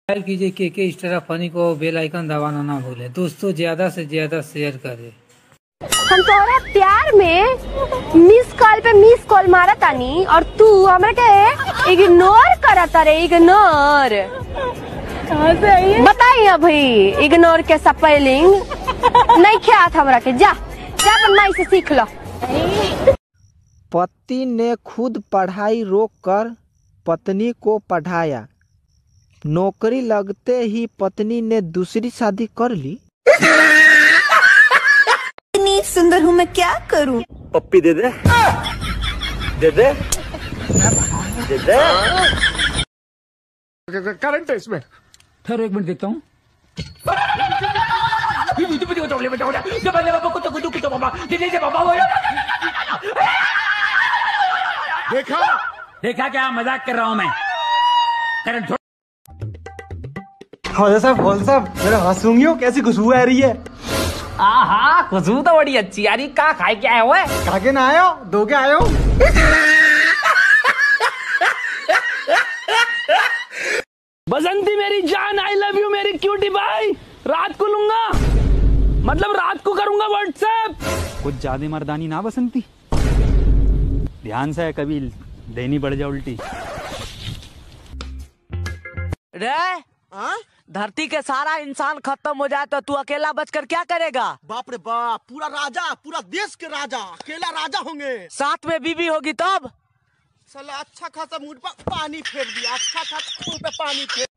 Subscribe कीजिए के star funny को, बेल आइकन दबाना ना भूले। दोस्तों ज्यादा से ज्यादा शेयर करें। हम तोरा प्यार में मिस कॉल पे मिस कॉल मारा तानी और तू हमरा के इग्नोर करता रे। इग्नोर बताइए अभी इग्नोर के स्पेलिंग नहीं ख्यात हमरा के। जा जा अपन माई से सीख लो। पति ने खुद पढ़ाई रोककर पत्नी को पढ़ाया। नौकरी लगते ही पत्नी ने दूसरी शादी कर ली। इतनी सुंदर हूँ मैं क्या करूँ? पप्पी दे दे, दे दे, दे दे। करंट है इसमें। फिर एक मिनट देखता हूँ। देखा देखा क्या मजाक कर रहा हूँ मैं। हौल साहब मेरा हंसूंगी कैसी खुशबू आ रही है। हाँ खुशबू तो बड़ी अच्छी यार। कहाँ खाए क्या आए हुए? खा के ना आयो, दो के आयो। बसंती मेरी जान, आई लव यू मेरी क्यूटी भाई। रात को लूंगा, मतलब रात को करूंगा व्हाट्सएप। कुछ ज्यादा मर्दानी ना बसंती, ध्यान से कभी देनी पड़ जाए उल्टी। रे धरती के सारा इंसान खत्म हो जाए तो तू अकेला बचकर क्या करेगा? बाप रे बाप, पूरा राजा, पूरा देश के राजा, अकेला राजा होंगे। साथ में बीवी होगी तब? साला अच्छा खासा मुंह पर पानी फेर दिया, अच्छा खासा मुंह पे पानी फेर।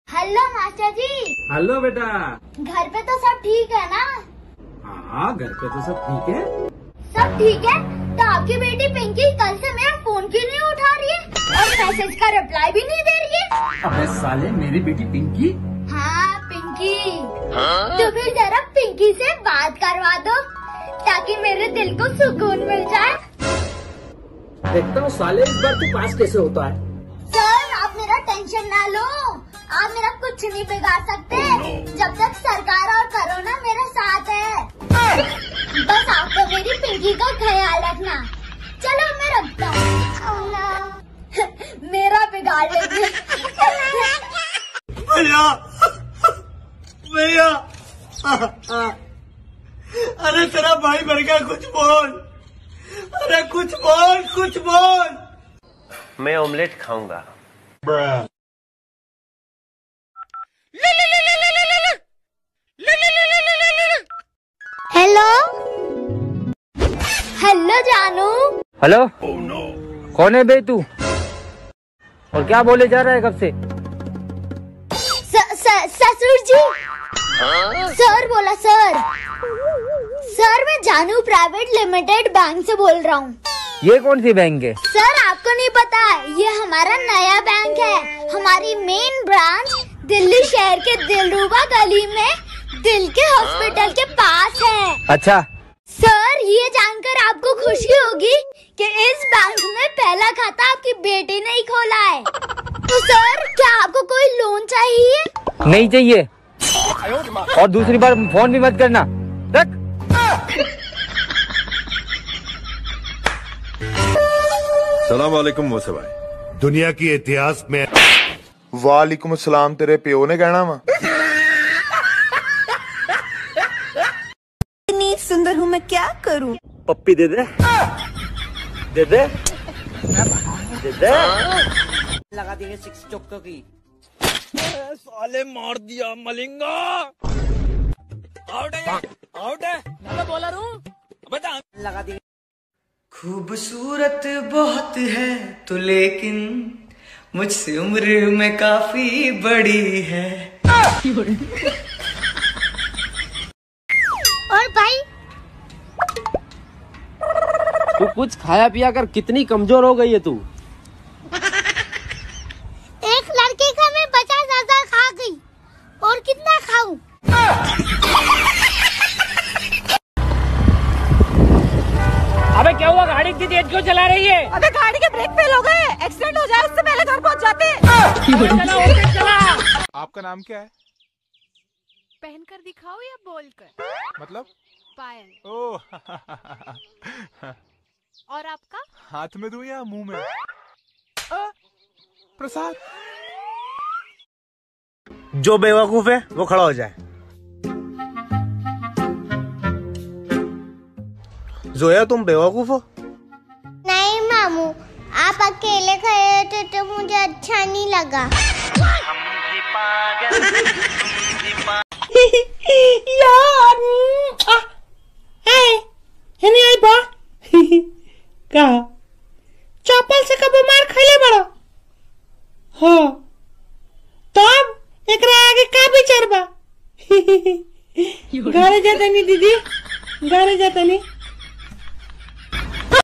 हेलो मास्टर जी। हेलो बेटा। घर पे तो सब ठीक है ना? हाँ घर पे तो सब ठीक है। सब ठीक है तो आपकी बेटी पिंकी कल से मेरा फोन क्यों नहीं उठा रही है और मैसेज का रिप्लाई भी नहीं दे रही है? अबे साले मेरी बेटी पिंकी? हाँ पिंकी। तो फिर जरा पिंकी से बात करवा दो ताकि मेरे दिल को सुकून मिल जाए। देखता हूँ साले इस बार तू पास कैसे होता है। सर आप मेरा टेंशन ना लो, आप मेरा कुछ नहीं बिगाड़ सकते जब तक सरकार और कोरोना मेरे साथ है। बस आपको मेरी पिंकी का ख्याल रखना। चलो मैं रखता हूँ। मेरा बिगाड़ लेंगे। भैया भैया, अरे तेरा भाई मर गया, कुछ बोल। अरे कुछ बोल, कुछ बोल। मैं ऑमलेट खाऊंगा। हेलो हेलो जानू। हेलो कौन है बे तू, और क्या बोले जा रहा है कब से? ससुर जी। सर बोला सर। सर मैं जानू प्राइवेट लिमिटेड बैंक से बोल रहा हूँ। ये कौन सी बैंक है? सर आपको नहीं पता, ये हमारा नया बैंक है। हमारी मेन ब्रांच दिल्ली शहर के दिलरुबा गली में दिल के हॉस्पिटल के पास है। अच्छा सर ये जानकर आपको खुशी होगी कि इस बैंक में पहला खाता आपकी बेटी ने ही खोला है। तो सर क्या आपको कोई लोन चाहिए? नहीं चाहिए, और दूसरी बार फोन भी मत करना। रख। सलाम वालेकुम मोसे भाई। दुनिया की इतिहास में वालेकुम सलाम तेरे प्यो ने कहना वा। इतनी सुंदर हूँ मैं क्या करूँ? पप्पी दे दे, दे दे, दे दे। लगा देंगे 6 चौकों की। साले मार दिया मलिंगा। आउट है, आउट है। मैं बॉलर हूँ, बता। लगा देंगे। खूबसूरत बहुत है तो लेकिन मुझसे उम्र में काफी बड़ी है। और भाई तू कुछ खाया पिया कर, कितनी कमजोर हो गई है तू। एक लड़के का मैं 50,000 खा गई, और कितना खाऊं? अबे क्या हुआ, गाड़ी इतनी तेज क्यों चला रही है? अबे गाड़ी के ब्रेक फेल हो गए, एक्सीडेंट हो जाए उससे पहले घर पहुंच जाते। चला। आपका नाम क्या है? पहनकर दिखाओ या बोलकर? मतलब पायल। ओह और आपका? हाथ में दूं या मुंह में? प्रसाद। जो बेवकूफ है वो खड़ा हो जाए। जोया तुम बेवकूफ हो? नहीं मामू, आप अकेले खड़े थे तो मुझे अच्छा नहीं लगा। यार नहीं आई बा कहा चप्पल से कब मार खाले बड़ा। हाँ तब एक आगे का विचार बा। घरे जाता नहीं दीदी, घरे जाता नहीं।